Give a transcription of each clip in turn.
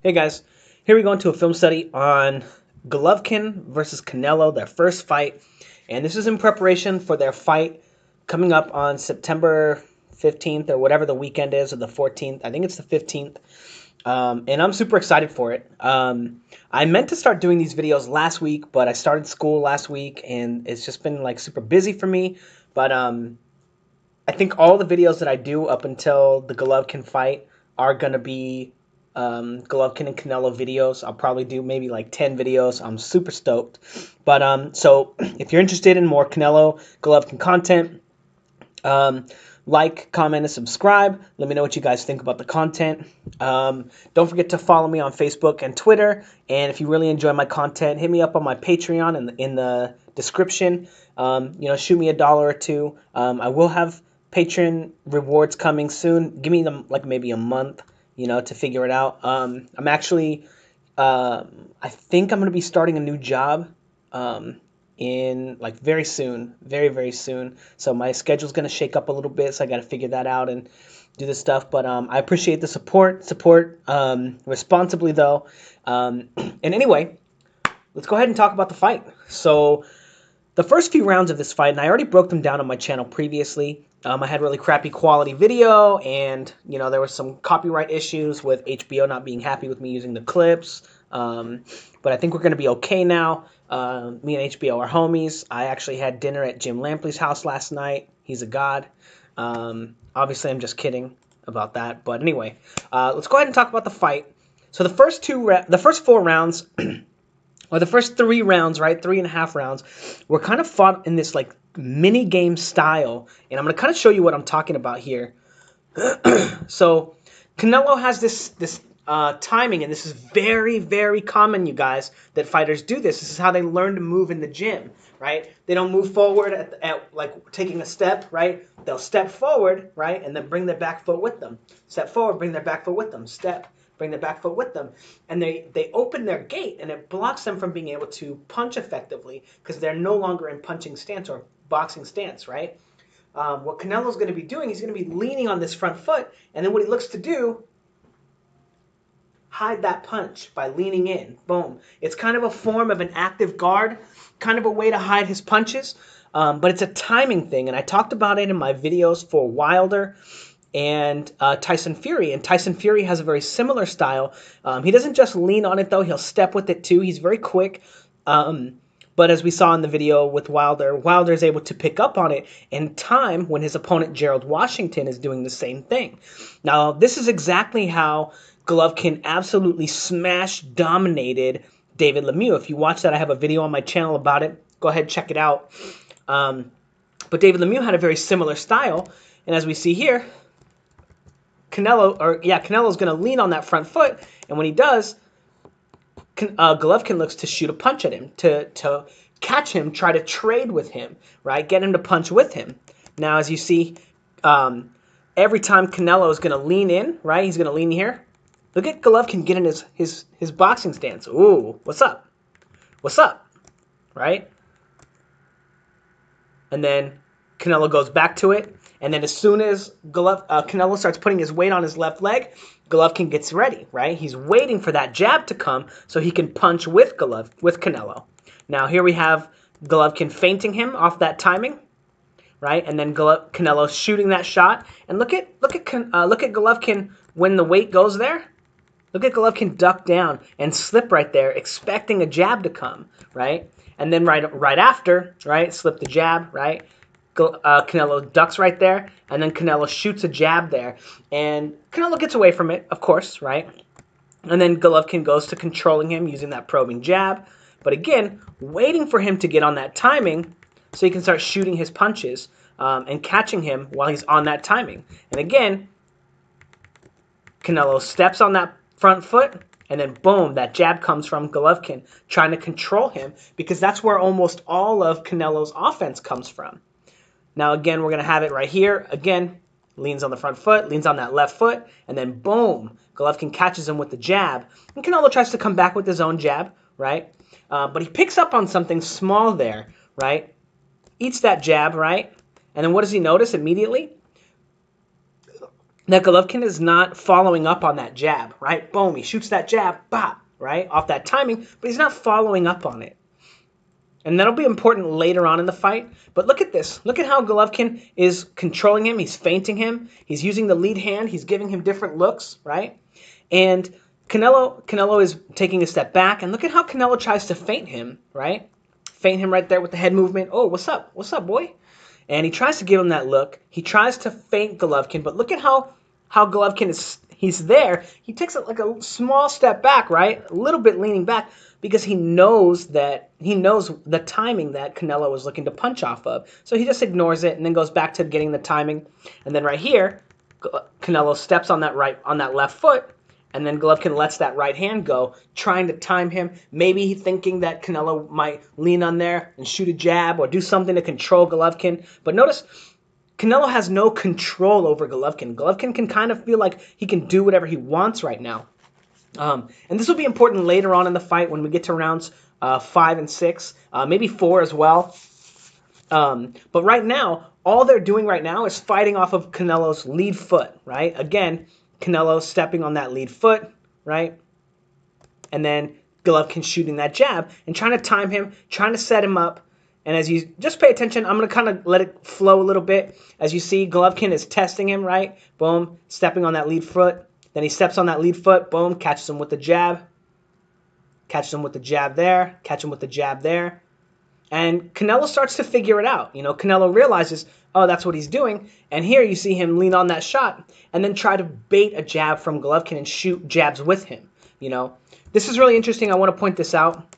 Hey guys, here we go into a film study on Golovkin versus Canelo, their first fight. And this is in preparation for their fight coming up on September 15th or whatever the weekend is, or the 14th. I think it's the 15th. And I'm super excited for it. I meant to start doing these videos last week, but I started school last week and it's just been like super busy for me. But I think all the videos that I do up until the Golovkin fight are going to be Golovkin and Canelo videos. I'll probably do maybe like 10 videos. I'm super stoked. But so if you're interested in more Canelo Golovkin content, like, comment, and subscribe. Let me know what you guys think about the content. Don't forget to follow me on Facebook and Twitter. And if you really enjoy my content, hit me up on my Patreon in the description. Shoot me $1 or $2. I will have patron rewards coming soon. Give me them like maybe a month, to figure it out. I'm actually, I think I'm going to be starting a new job. In like very soon, very, very soon. So my schedule's going to shake up a little bit, so I got to figure that out and do this stuff. But I appreciate the support responsibly though. And anyway, let's go ahead and talk about the fight. So the first few rounds of this fight, and I already broke them down on my channel previously. I had really crappy quality video, and there were some copyright issues with HBO not being happy with me using the clips. But I think we're going to be okay now. Me and HBO are homies. I actually had dinner at Jim Lampley's house last night. He's a god. Obviously, I'm just kidding about that. But anyway, let's go ahead and talk about the fight. So the first 4 rounds, or the first 3 rounds, right, 3.5 rounds, were kind of fought in this like mini game style, and I'm going to kind of show you what I'm talking about here. So Canelo has this timing, and this is very, very common, you guys, that fighters do this. This is how they learn to move in the gym, right? They don't move forward at like taking a step, right? They'll step forward, right, and then bring their back foot with them. Step forward, bring their back foot with them. Step, bring their back foot with them. And they open their gait, and it blocks them from being able to punch effectively because they're no longer in punching stance or boxing stance, right? What Canelo's going to be doing, he's going to be leaning on this front foot, and then what he looks to do, hide that punch by leaning in. Boom. It's kind of a form of an active guard, kind of a way to hide his punches, but it's a timing thing, and I talked about it in my videos for Wilder and Tyson Fury, and Tyson Fury has a very similar style. He doesn't just lean on it, though. He'll step with it, too. He's very quick. But as we saw in the video with Wilder, Wilder is able to pick up on it in time when his opponent Gerald Washington is doing the same thing. Now, this is exactly how Golovkin absolutely smashed, dominated David Lemieux. If you watch that, I have a video on my channel about it. Go ahead, check it out. But David Lemieux had a very similar style, and as we see here, Canelo's going to lean on that front foot, and when he does, Golovkin looks to shoot a punch at him, to catch him, try to trade with him, right? Get him to punch with him. Now, as you see, every time Canelo is going to lean in, right? He's going to lean here. Look at Golovkin get in his boxing stance. Ooh, what's up? What's up? Right? And then Canelo goes back to it. And then as soon as Canelo starts putting his weight on his left leg, Golovkin gets ready, right? He's waiting for that jab to come so he can punch with Canelo. Now here we have Golovkin feinting him off that timing, right? And then Canelo shooting that shot. And look at Golovkin when the weight goes there. Look at Golovkin duck down and slip right there, expecting a jab to come, right? And then right after, right, slip the jab, right? Canelo ducks right there, and then Canelo shoots a jab there. And Canelo gets away from it, of course, right? And then Golovkin goes to controlling him using that probing jab. But again, waiting for him to get on that timing so he can start shooting his punches and catching him while he's on that timing. And again, Canelo steps on that front foot, and then boom, that jab comes from Golovkin, trying to control him, because that's where almost all of Canelo's offense comes from. Now, again, we're going to have it right here. Again, leans on the front foot, leans on that left foot, and then boom, Golovkin catches him with the jab. And Canelo tries to come back with his own jab, right? But he picks up on something small there, right? Eats that jab, right? And then what does he notice immediately? that Golovkin is not following up on that jab, right? Boom, he shoots that jab, bop, right? Off that timing, but he's not following up on it. And that'll be important later on in the fight. But look at this. Look at how Golovkin is controlling him. He's feinting him. He's using the lead hand. He's giving him different looks, right? And Canelo is taking a step back. And look at how Canelo tries to feint him, right? Feint him right there with the head movement. Oh, what's up? What's up, boy? And he tries to give him that look. He tries to feint Golovkin. But look at how Golovkin is. He's there. He takes like a small step back, right? A little bit leaning back, because he knows the timing that Canelo was looking to punch off of. So he just ignores it and then goes back to getting the timing. And then right here, Canelo steps on that left foot, and then Golovkin lets that right hand go, trying to time him. Maybe thinking that Canelo might lean on there and shoot a jab or do something to control Golovkin. But notice, Canelo has no control over Golovkin. Golovkin can kind of feel like he can do whatever he wants right now. And this will be important later on in the fight when we get to rounds 5 and 6, maybe 4 as well. But right now, all they're doing right now is fighting off of Canelo's lead foot, right? Again, Canelo stepping on that lead foot, right? And then Golovkin shooting that jab and trying to time him, trying to set him up. And as you just pay attention, I'm going to kind of let it flow a little bit. As you see, Golovkin is testing him, right? Boom, stepping on that lead foot. Then he steps on that lead foot, boom, catches him with the jab. Catches him with the jab there, catch him with the jab there. And Canelo starts to figure it out. You know, Canelo realizes, oh, that's what he's doing. And here you see him lean on that shot and then try to bait a jab from Golovkin and shoot jabs with him. You know, this is really interesting. I want to point this out.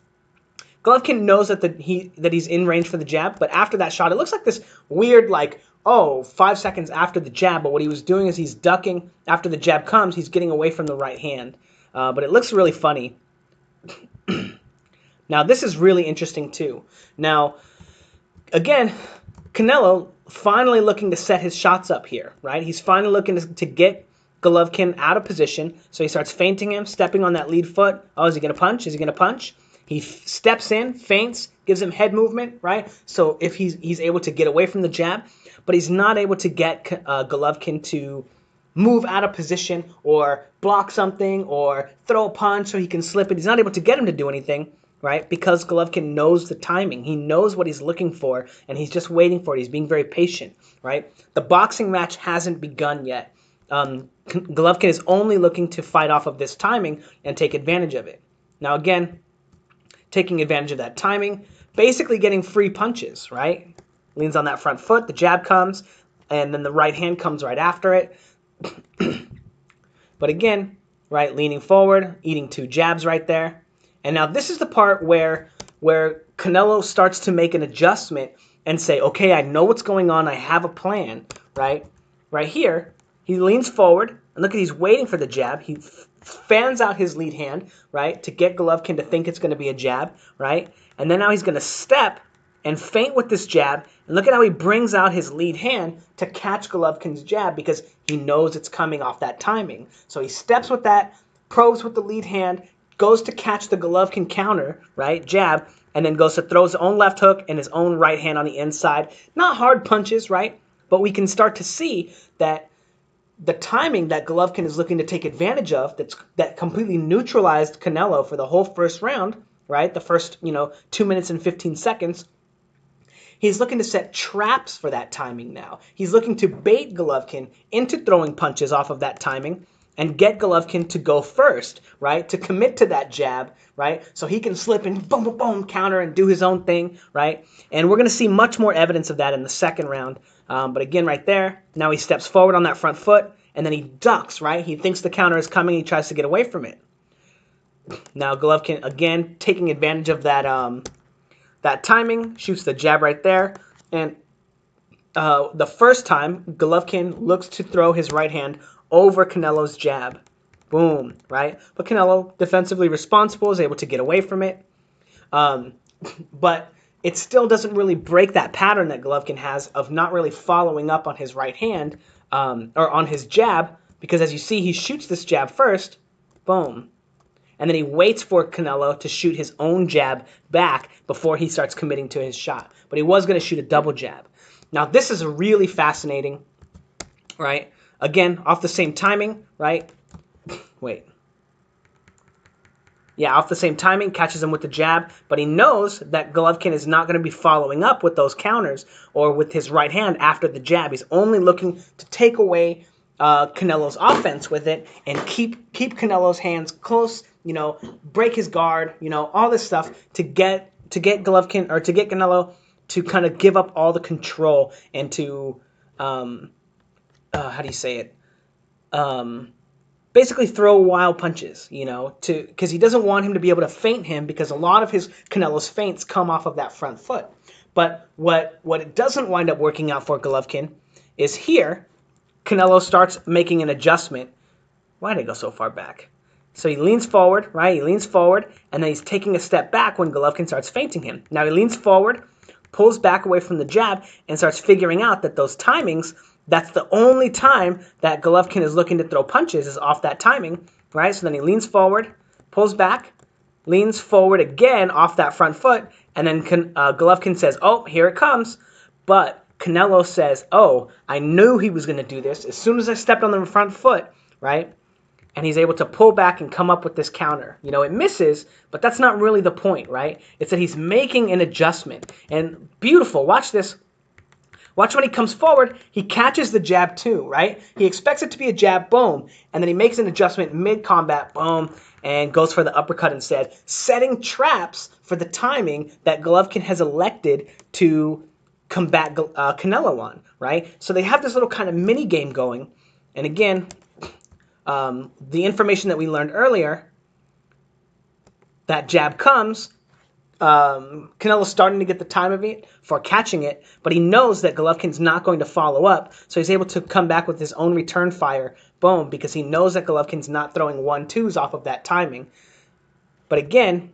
Golovkin knows that he's in range for the jab, but after that shot, it looks like this weird, like, 5 seconds after the jab, but what he was doing is he's ducking. After the jab comes, he's getting away from the right hand. But it looks really funny. Now, this is really interesting, too. Now, again, Canelo finally looking to set his shots up here, right? He's finally looking to get Golovkin out of position. So he starts feinting him, stepping on that lead foot. Oh, is he going to punch? Is he going to punch? He steps in, feints, gives him head movement, right? So if he's able to get away from the jab, but he's not able to get Golovkin to move out of position or block something or throw a punch so he can slip it. He's not able to get him to do anything, right? Because Golovkin knows the timing. He knows what he's looking for, and he's just waiting for it. He's being very patient, right? The boxing match hasn't begun yet. Golovkin is only looking to fight off of this timing and take advantage of it. Now, again, taking advantage of that timing, basically getting free punches, right? Leans on that front foot, the jab comes, and then the right hand comes right after it. But again, right, leaning forward, eating 2 jabs right there. And now this is the part where Canelo starts to make an adjustment and say, okay, I know what's going on, I have a plan, right? Right here, he leans forward, and look at, he's waiting for the jab. He fans out his lead hand, right, to get Golovkin to think it's going to be a jab, right? And then now he's going to step and feint with this jab, and look at how he brings out his lead hand to catch Golovkin's jab because he knows it's coming off that timing. So he steps with that, probes with the lead hand, goes to catch the Golovkin counter, right, jab, and then goes to throw his own left hook and his own right hand on the inside. Not hard punches, right, but we can start to see that the timing that Golovkin is looking to take advantage of that completely neutralized Canelo for the whole first round, right, the first, 2 minutes and 15 seconds, he's looking to set traps for that timing now. He's looking to bait Golovkin into throwing punches off of that timing and get Golovkin to go first, right, to commit to that jab, right, so he can slip and boom, boom, boom, counter and do his own thing, right, and we're going to see much more evidence of that in the second round. But again, right there, now he steps forward on that front foot, and then he ducks, right, he thinks the counter is coming, he tries to get away from it. Now Golovkin, again, taking advantage of that timing, shoots the jab right there, and the first time, Golovkin looks to throw his right hand over Canelo's jab. Boom, right? But Canelo, defensively responsible, is able to get away from it. But it still doesn't really break that pattern that Golovkin has of not really following up on his right hand or on his jab, because as you see, he shoots this jab first. Boom. And then he waits for Canelo to shoot his own jab back before he starts committing to his shot. But he was going to shoot a double jab. Now, this is really fascinating, right? again, off the same timing, right? Wait. Yeah, off the same timing, catches him with the jab, but he knows that Golovkin is not going to be following up with those counters or with his right hand after the jab. He's only looking to take away Canelo's offense with it and keep Canelo's hands close, break his guard, all this stuff to get Golovkin, or to get Canelo to kind of give up all the control and to how do you say it? Basically throw wild punches, because he doesn't want him to be able to feint him, because a lot of Canelo's feints come off of that front foot. But what it doesn't wind up working out for Golovkin is here, Canelo starts making an adjustment. Why did I go so far back? So he leans forward, right? He leans forward, and then he's taking a step back when Golovkin starts feinting him. Now he leans forward, pulls back away from the jab, and starts figuring out that those timings, that's the only time that Golovkin is looking to throw punches, is off that timing, right? So then he leans forward, pulls back, leans forward again off that front foot, and then Golovkin says, oh, here it comes. But Canelo says, oh, I knew he was going to do this as soon as I stepped on the front foot, right? And he's able to pull back and come up with this counter. It misses, but that's not really the point, right? It's that he's making an adjustment. And beautiful, watch this. Watch when he comes forward, he catches the jab too, right? He expects it to be a jab, boom, and then he makes an adjustment mid-combat, boom, and goes for the uppercut instead, setting traps for the timing that Golovkin has elected to combat Canelo on, right? So they have this little kind of mini game going, and again, the information that we learned earlier, that jab comes, Canelo's starting to get the time of it for catching it, but he knows that Golovkin's not going to follow up, so he's able to come back with his own return fire, boom, because he knows that Golovkin's not throwing 1-2s off of that timing. But again,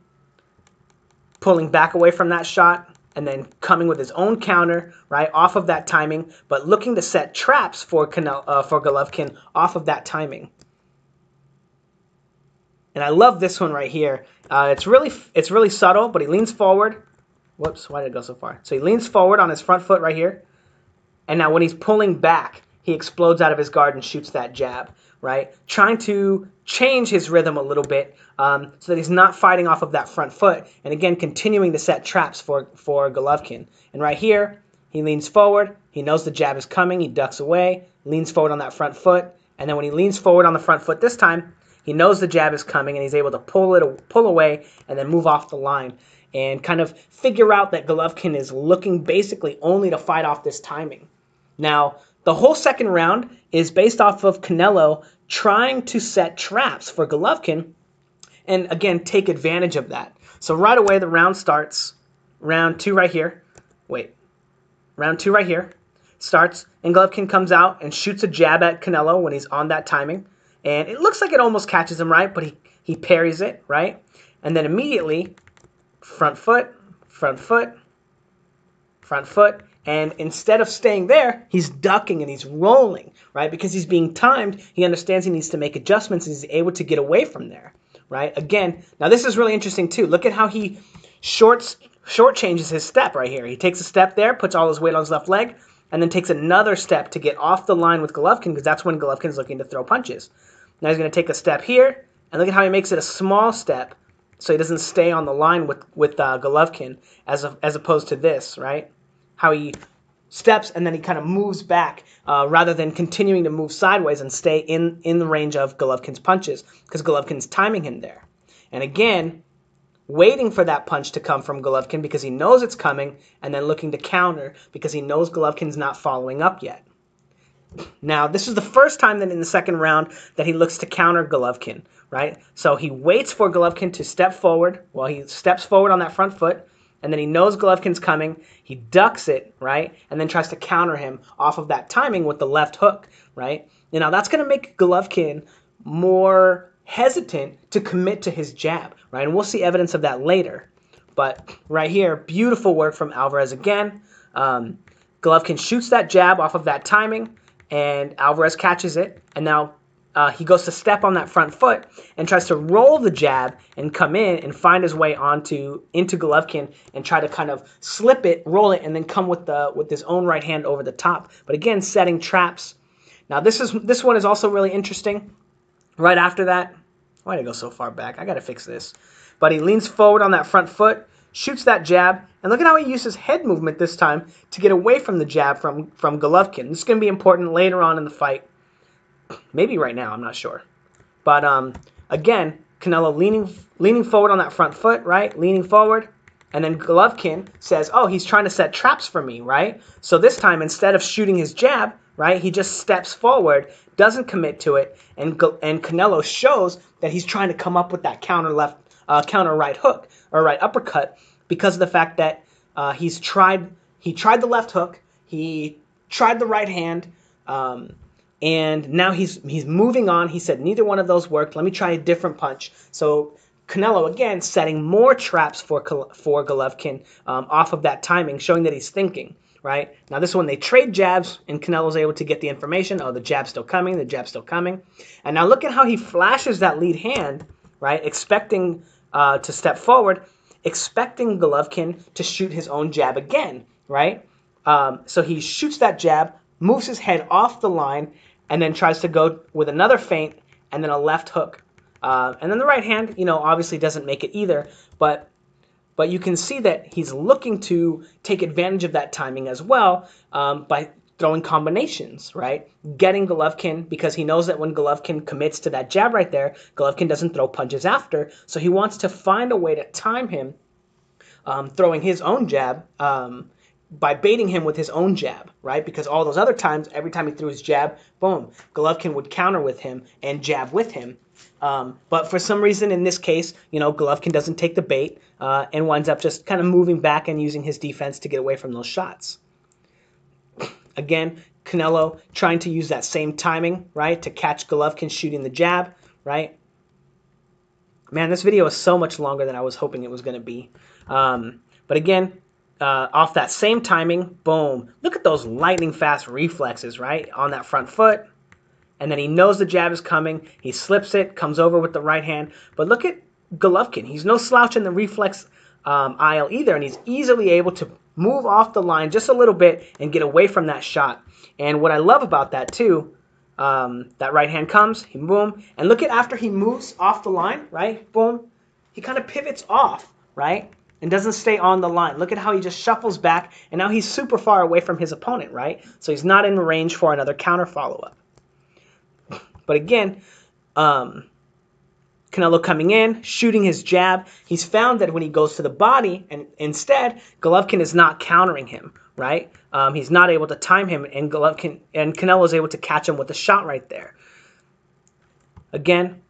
pulling back away from that shot, and then coming with his own counter, right, off of that timing, but looking to set traps for Golovkin off of that timing. And I love this one right here. It's really subtle, but he leans forward. Whoops, why did it go so far? So he leans forward on his front foot right here. And now when he's pulling back, he explodes out of his guard and shoots that jab, right? Trying to change his rhythm a little bit so that he's not fighting off of that front foot. And again, continuing to set traps for Golovkin. And right here, he leans forward. He knows the jab is coming. He ducks away, leans forward on that front foot. And then when he leans forward on the front foot this time, he knows the jab is coming, and he's able to pull away and then move off the line and kind of figure out that Golovkin is looking basically only to fight off this timing. Now, the whole second round is based off of Canelo trying to set traps for Golovkin and, again, take advantage of that. So right away, the round starts. Round 2 right here. Round 2 right here starts, and Golovkin comes out and shoots a jab at Canelo when he's on that timing. And it looks like it almost catches him, right? But he parries it, right? And then immediately, front foot, front foot, front foot. And instead of staying there, he's ducking and he's rolling, right? Because he's being timed. He understands he needs to make adjustments, and he's able to get away from there, right? Again, now this is really interesting too. Look at how he short changes his step right here. He takes a step there, puts all his weight on his left leg, and then takes another step to get off the line with Golovkin, because that's when Golovkin's looking to throw punches. Now he's going to take a step here, and look at how he makes it a small step so he doesn't stay on the line with Golovkin as opposed to this, right? How he steps and then he kind of moves back rather than continuing to move sideways and stay in the range of Golovkin's punches, because Golovkin's timing him there. And again, waiting for that punch to come from Golovkin because he knows it's coming, and then looking to counter because he knows Golovkin's not following up yet. Now, this is the first time that in the second round that he looks to counter Golovkin, right? So he waits for Golovkin to step forward. Well, he steps forward on that front foot, and then he knows Golovkin's coming. He ducks it, right? And then tries to counter him off of that timing with the left hook, right? Now, that's going to make Golovkin more hesitant to commit to his jab, right? And we'll see evidence of that later. But right here, beautiful work from Alvarez again. Golovkin shoots that jab off of that timing, and Alvarez catches it, and now he goes to step on that front foot and tries to roll the jab and come in and find his way into Golovkin and try to kind of slip it, roll it, and then come with his own right hand over the top. But again, setting traps. Now this one is also really interesting. Right after that, why did I go so far back? I gotta fix this. But he leans forward on that front foot, shoots that jab, and look at how he uses head movement this time to get away from the jab from Golovkin. This is gonna be important later on in the fight. Maybe right now, I'm not sure. But again, Canelo leaning forward on that front foot, right? Leaning forward. And then Golovkin says, oh, he's trying to set traps for me, right? So this time, instead of shooting his jab, right, he just steps forward, doesn't commit to it, and Canelo shows that he's trying to come up with that counter right hook or right uppercut because of the fact that he tried the left hook, he tried the right hand, and now he's moving on. He said neither one of those worked. Let me try a different punch. So Canelo, again, setting more traps for Golovkin off of that timing, showing that he's thinking, right? Now, this one, they trade jabs, and Canelo's able to get the information. Oh, the jab's still coming. The jab's still coming. And now look at how he flashes that lead hand, right, expecting to step forward, expecting Golovkin to shoot his own jab again, right? So he shoots that jab, moves his head off the line, and then tries to go with another feint and then a left hook. And then the right hand, obviously doesn't make it either, but you can see that he's looking to take advantage of that timing as well by throwing combinations, right? Getting Golovkin, because he knows that when Golovkin commits to that jab right there, Golovkin doesn't throw punches after, so he wants to find a way to time him throwing his own jab by baiting him with his own jab, right? Because all those other times, every time he threw his jab, boom, Golovkin would counter with him and jab with him. But for some reason in this case, Golovkin doesn't take the bait and winds up just kind of moving back and using his defense to get away from those shots. Again, Canelo trying to use that same timing, right, to catch Golovkin shooting the jab, right? Man, this video is so much longer than I was hoping it was going to be. But again, off that same timing, boom. Look at those lightning fast reflexes, right, on that front foot. And then he knows the jab is coming. He slips it, comes over with the right hand. But look at Golovkin. He's no slouch in the reflex aisle either, and he's easily able to move off the line just a little bit and get away from that shot. And what I love about that, too, that right hand comes, he boom. And look at after he moves off the line, right, boom, he kind of pivots off, right, and doesn't stay on the line. Look at how he just shuffles back, and now he's super far away from his opponent, right? So he's not in range for another counter follow-up. But again, Canelo coming in, shooting his jab. He's found that when he goes to the body, and instead, Golovkin is not countering him, right? He's not able to time him, and Canelo is able to catch him with a shot right there. Again,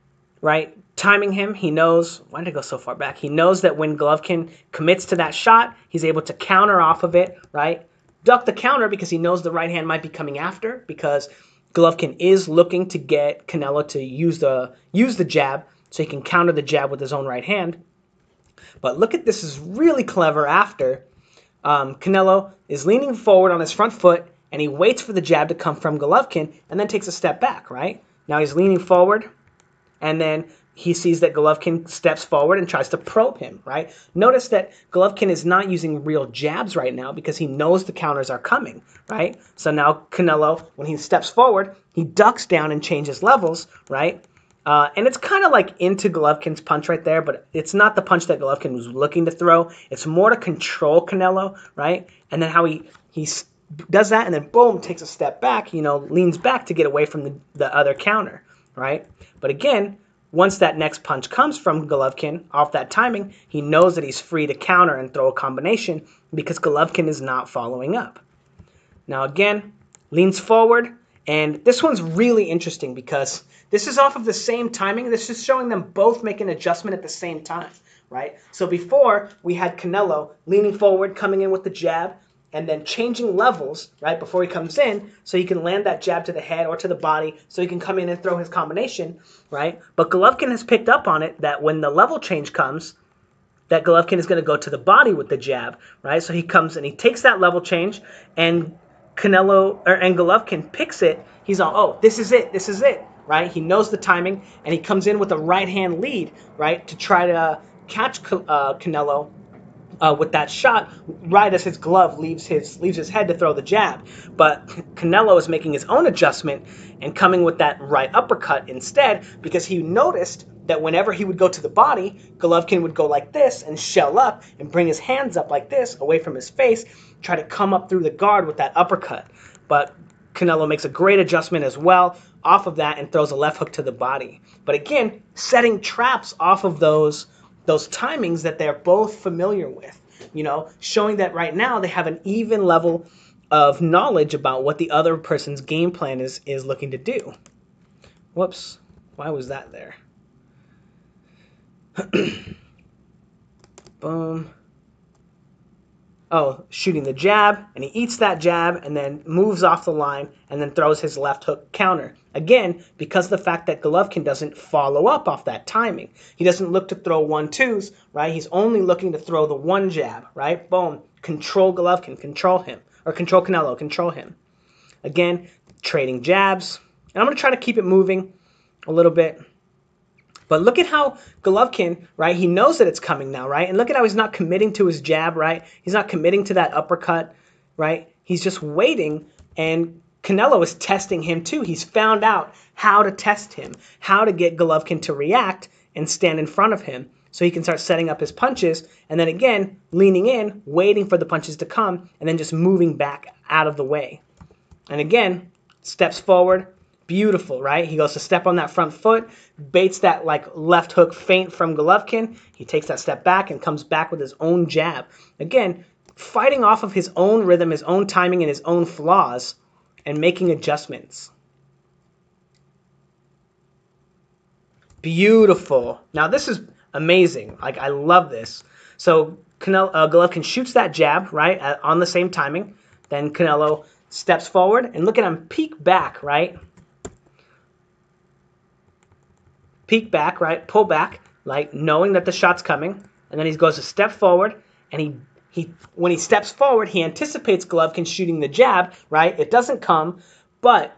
right, timing him, he knows, why did I go so far back? He knows that when Golovkin commits to that shot, he's able to counter off of it, right? Duck the counter because he knows the right hand might be coming after, because Golovkin is looking to get Canelo to use the jab so he can counter the jab with his own right hand. But look at this, is really clever after. Canelo is leaning forward on his front foot, and he waits for the jab to come from Golovkin and then takes a step back, right? Now he's leaning forward, and then he sees that Golovkin steps forward and tries to probe him, right? Notice that Golovkin is not using real jabs right now because he knows the counters are coming, right? So now Canelo, when he steps forward, he ducks down and changes levels, right? And it's kind of like into Golovkin's punch right there, but it's not the punch that Golovkin was looking to throw. It's more to control Canelo, right? And then how he does that and then boom, takes a step back, leans back to get away from the other counter, right? But again, once that next punch comes from Golovkin off that timing, he knows that he's free to counter and throw a combination because Golovkin is not following up. Now again, leans forward, and this one's really interesting because this is off of the same timing. This is showing them both make an adjustment at the same time, right? So before, we had Canelo leaning forward, coming in with the jab, and then changing levels, right, before he comes in, so he can land that jab to the head or to the body, so he can come in and throw his combination, right? But Golovkin has picked up on it that when the level change comes, that Golovkin is going to go to the body with the jab, right? So he comes and he takes that level change, and Golovkin picks it. He's all, oh, this is it, right? He knows the timing, and he comes in with a right hand lead, right, to try to catch Canelo with that shot right as his glove leaves his head to throw the jab. But Canelo is making his own adjustment and coming with that right uppercut instead, because he noticed that whenever he would go to the body, Golovkin would go like this and shell up and bring his hands up like this away from his face, try to come up through the guard with that uppercut. But Canelo makes a great adjustment as well off of that and throws a left hook to the body. But again, setting traps off of those timings that they're both familiar with, showing that right now they have an even level of knowledge about what the other person's game plan is looking to do. Whoops, why was that there? Boom. Oh, shooting the jab, and he eats that jab and then moves off the line and then throws his left hook counter. Again, because of the fact that Golovkin doesn't follow up off that timing. He doesn't look to throw 1-2s, right? He's only looking to throw the one jab, right? Boom. Control Golovkin, control him. Or control Canelo, control him. Again, trading jabs. And I'm going to try to keep it moving a little bit. But look at how Golovkin, right, he knows that it's coming now, right? And look at how he's not committing to his jab, right? He's not committing to that uppercut, right? He's just waiting, and Canelo is testing him too. He's found out how to test him, how to get Golovkin to react and stand in front of him so he can start setting up his punches, and then again, leaning in, waiting for the punches to come, and then just moving back out of the way. And again, steps forward. Beautiful, right? He goes to step on that front foot, baits that like left hook feint from Golovkin. He takes that step back and comes back with his own jab. Again, fighting off of his own rhythm, his own timing, and his own flaws, and making adjustments. Beautiful. Now this is amazing. Like, I love this. So Golovkin shoots that jab, right, on the same timing. Then Canelo steps forward, and look at him peek back, right? Peek back, right? Pull back, like knowing that the shot's coming, and then he goes to step forward, and he when he steps forward, he anticipates Golovkin shooting the jab, right? It doesn't come, but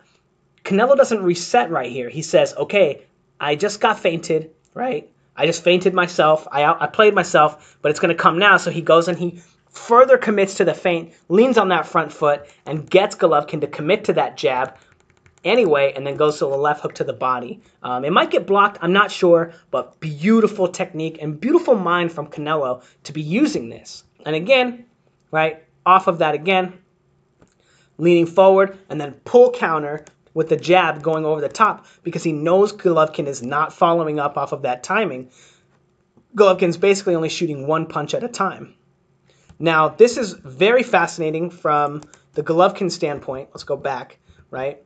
Canelo doesn't reset right here. He says, okay, I just got feinted, right? I just feinted myself. I played myself, but it's going to come now. So he goes and he further commits to the feint, leans on that front foot, and gets Golovkin to commit to that jab anyway, and then goes to the left hook to the body. It might get blocked, I'm not sure, but beautiful technique and beautiful mind from Canelo to be using this. And again, right, off of that again, leaning forward, and then pull counter with the jab going over the top, because he knows Golovkin is not following up off of that timing. Golovkin's basically only shooting one punch at a time. Now, this is very fascinating from the Golovkin standpoint. Let's go back, right?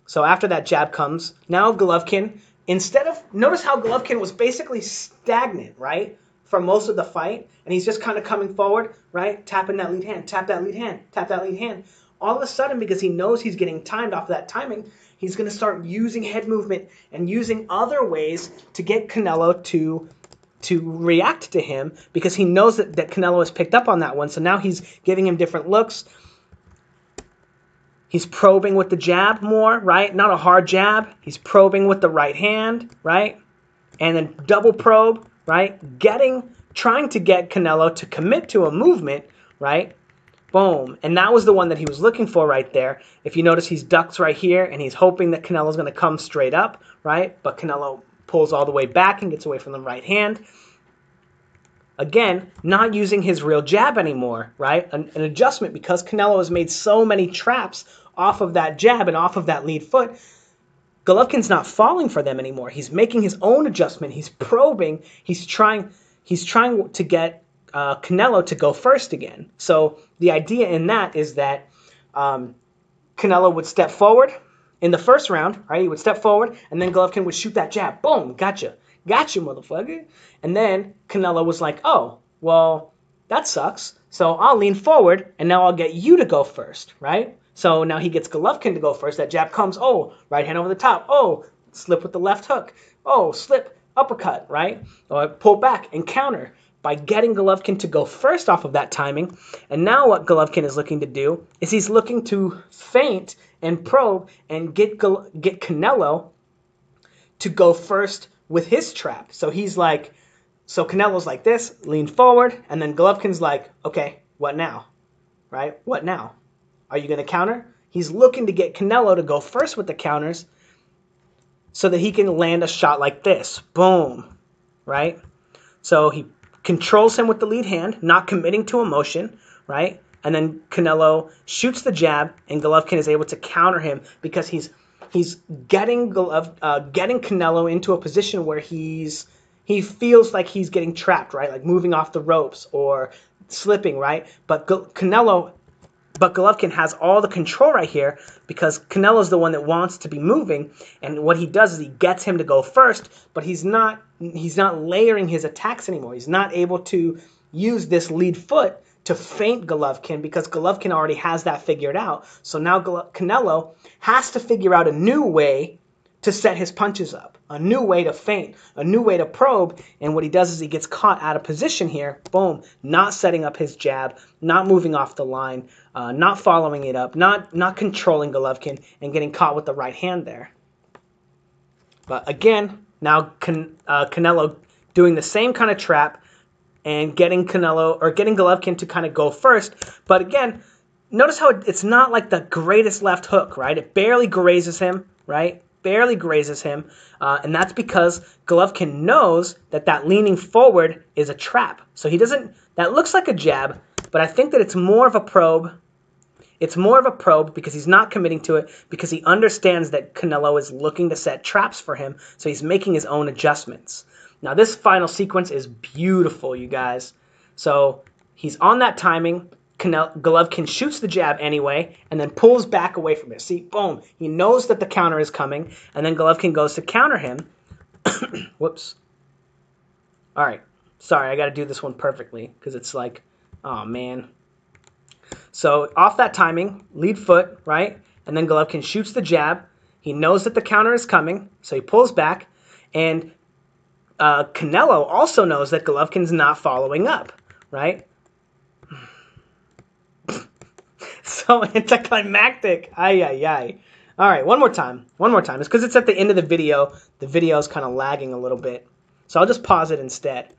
So after that jab comes, now Golovkin, notice how Golovkin was basically stagnant, right, for most of the fight, and he's just kind of coming forward, right, tapping that lead hand, tap that lead hand, tap that lead hand. All of a sudden, because he knows he's getting timed off that timing, he's going to start using head movement and using other ways to get Canelo to react to him, because he knows that Canelo has picked up on that one. So now he's giving him different looks. He's probing with the jab more, right? Not a hard jab. He's probing with the right hand, right? And then double probe, right? Trying to get Canelo to commit to a movement, right? Boom. And that was the one that he was looking for right there. If you notice, he's ducks right here, and he's hoping that Canelo's going to come straight up, right? But Canelo pulls all the way back and gets away from the right hand. Again, not using his real jab anymore, right? An adjustment, because Canelo has made so many traps off of that jab and off of that lead foot. Golovkin's not falling for them anymore. He's making his own adjustment. He's probing. He's trying to get Canelo to go first again. So the idea in that is that Canelo would step forward in the first round, right? He would step forward, and then Golovkin would shoot that jab. Boom, gotcha, motherfucker. And then Canelo was like, oh, well, that sucks. So I'll lean forward, and now I'll get you to go first, right? So now he gets Golovkin to go first. That jab comes. Oh, right hand over the top. Oh, slip with the left hook. Oh, slip, uppercut, right? Or pull back and counter by getting Golovkin to go first off of that timing. And now what Golovkin is looking to do is he's looking to feint and probe and get Canelo to go first with his trap. So he's like, So Canelo's like this, lean forward, and then Golovkin's like, okay, what now? Right? What now? Are you going to counter? He's looking to get Canelo to go first with the counters so that he can land a shot like this. Boom. Right? So he controls him with the lead hand, not committing to emotion, right? And then Canelo shoots the jab, and Golovkin is able to counter him because he's getting Canelo into a position where he feels like he's getting trapped, right? Like moving off the ropes or slipping, right? But Golovkin has all the control right here because Canelo's the one that wants to be moving, and what he does is he gets him to go first, but he's not layering his attacks anymore. He's not able to use this lead foot to feint Golovkin because Golovkin already has that figured out. So now Canelo has to figure out a new way to set his punches up, a new way to feint, a new way to probe, and what he does is he gets caught out of position here, boom, not setting up his jab, not moving off the line, not following it up, not controlling Golovkin, and getting caught with the right hand there. But again, now Canelo doing the same kind of trap and getting Golovkin to kind of go first, but again, notice how it's not like the greatest left hook, right? It barely grazes him, right? Barely grazes him, and that's because Golovkin knows that leaning forward is a trap. So he doesn't, that looks like a jab, but I think that it's more of a probe. It's more of a probe because he's not committing to it, because he understands that Canelo is looking to set traps for him, so he's making his own adjustments. Now this final sequence is beautiful, you guys. So he's on that timing. Golovkin shoots the jab anyway and then pulls back away from it. See, boom. He knows that the counter is coming, and then Golovkin goes to counter him. Whoops. All right. Sorry, I got to do this one perfectly because it's like, oh, man. So off that timing, lead foot, right? And then Golovkin shoots the jab. He knows that the counter is coming, so he pulls back. And Canelo also knows that Golovkin's not following up, right? So anticlimactic. Ay, ay, ay. All right, one more time. One more time. It's because it's at the end of the video. The video is kind of lagging a little bit. So I'll just pause it instead.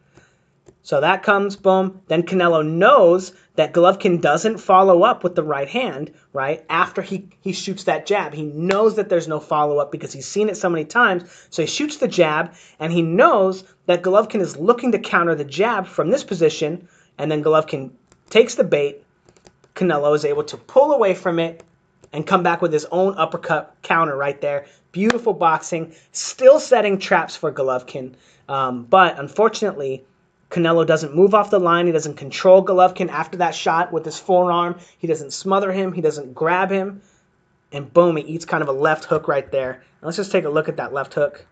So that comes, boom. Then Canelo knows that Golovkin doesn't follow up with the right hand, right, after he shoots that jab. He knows that there's no follow-up because he's seen it so many times. So he shoots the jab, and he knows that Golovkin is looking to counter the jab from this position, and then Golovkin takes the bait. Canelo is able to pull away from it and come back with his own uppercut counter right there. Beautiful boxing, still setting traps for Golovkin. But unfortunately, Canelo doesn't move off the line. He doesn't control Golovkin after that shot with his forearm. He doesn't smother him. He doesn't grab him. And boom, he eats kind of a left hook right there. Now let's just take a look at that left hook.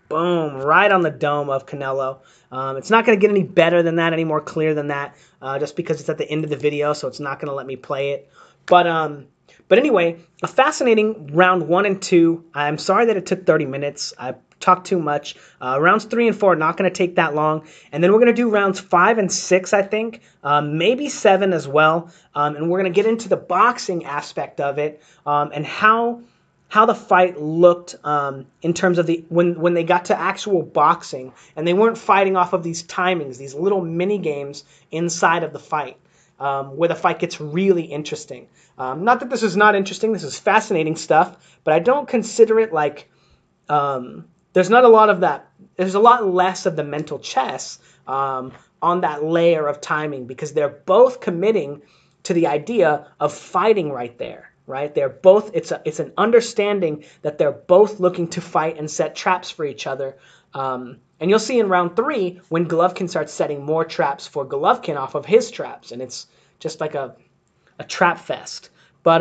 Boom, right on the dome of Canelo. It's not going to get any better than that, any more clear than that, just because it's at the end of the video, so it's not going to let me play it. But anyway, a fascinating round 1 and 2. I'm sorry that it took 30 minutes. I talked too much. Rounds 3 and 4 are not going to take that long. And then we're going to do rounds 5 and 6, I think, maybe 7 as well. And we're going to get into the boxing aspect of it and how the fight looked in terms of when they got to actual boxing and they weren't fighting off of these timings, these little mini games inside of the fight, where the fight gets really interesting. Not that this is not interesting, this is fascinating stuff, but I don't consider it like there's not a lot of that. There's a lot less of the mental chess on that layer of timing because they're both committing to the idea of fighting right there. Right? They're both, it's an understanding that they're both looking to fight and set traps for each other. And you'll see in round 3 when Golovkin starts setting more traps for Golovkin off of his traps, and it's just like a trap fest. But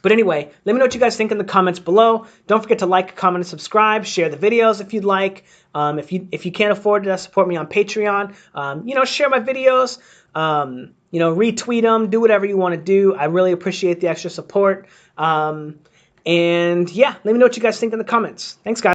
anyway, let me know what you guys think in the comments below. Don't forget to like, comment, and subscribe. Share the videos if you'd like. If you can't afford to support me on Patreon, share my videos. Retweet them, do whatever you want to do. I really appreciate the extra support. And yeah, let me know what you guys think in the comments. Thanks, guys.